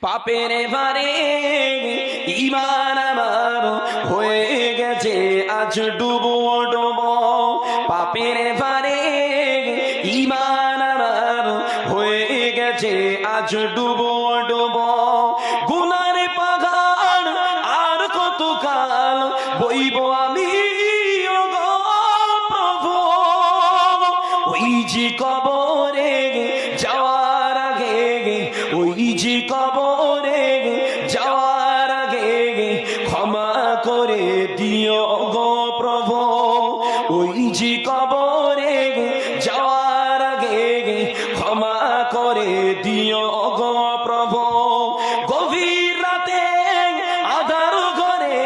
পাপের ভারে ঈমান আমার হয়ে গেছে আজ ডুবো ডুবো। পাপের ভারে ঈমান আমার হয়ে গেছে আজ ডুবো ডুবো। গুনার পাহাড় আর কত কাল বইব আমি ওগো প্রভু। ওই যে কবরে যাওয়ার আগে, ওই যে কবরে যাওয়ার আগে ক্ষমা করে দিও গো প্রভু। ওই যে কবরে যাওয়ার আগে ক্ষমা করে দিও গো প্রভু। গভীর রাতে আধার ঘরে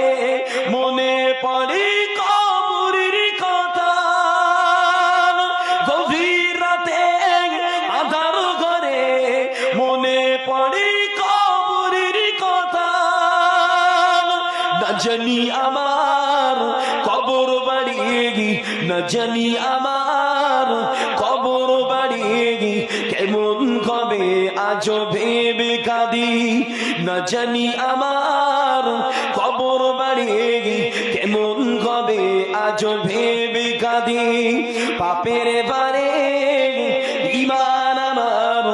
মনে পড়ে কবরের কথা। গভীর রাতে আধার ঘরে মনে পড়ে কবরের কথা। না জানি আমার কবর বাড়ি, না জানি আমার কবর বাড়ি কেমন হবে আজ ভেবে কাঁদি। না জানি আমার কবর বাড়ি কেমন হবে আজ ভেবে কাঁদি। পাপের বারে ঈমান আমার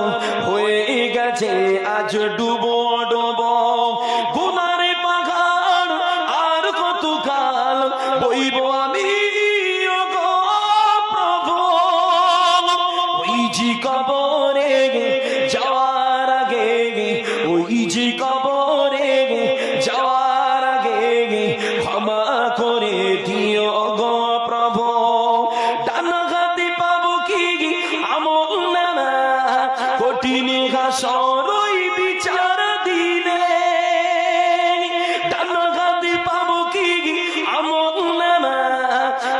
হয়ে গেছে আজ ডুবো ডুবো। গুনার পাহাড় আর কত কাল বইব আমি ওগো প্রভু। ওই যে কবরে যাওয়ার আগে, ওই যে কবরে যাওয়ার আগে ক্ষমা করে দিও গো প্রভু। ডান হাতে পাবো কি আমল নামা, কঠিন হাসর ওই বিচার দিনে। ডান হাতে পাবো কি আমল নামা,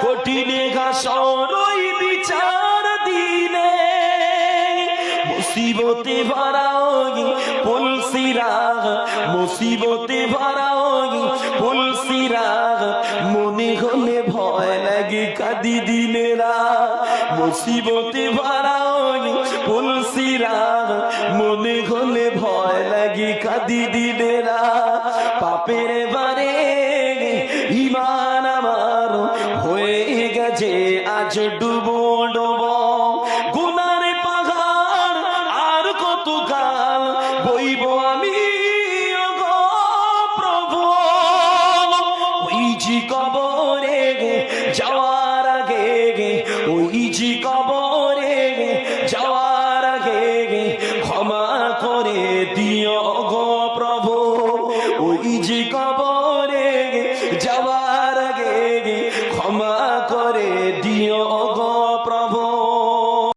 কঠিন হাসর ওই বিচার দিনে। মুসিবতে ভরাও পুলসিরা, মুসিবতে ভরাও পুলসিরা, মনে হলে ভয় লাগে কাঁদি দিনেরা। মুসিবতে ভরাও পুলসিরা, মনে হলে ভয় লাগে কাঁদি দিনেরা। পাপের বারে ঈমান আমার হয়ে গেছে আজ ডুবো ডুবো। গুনার পাহাড় আর কত কাল বইব আমি ওগো প্রভু। ওই যে কবরে যাওয়ার আগে, ওই যে কবরে যাওয়ার আগে ক্ষমা করে দিও গো প্রভু। ওই যে কবরে যাওয়ার আগে ক্ষমা করে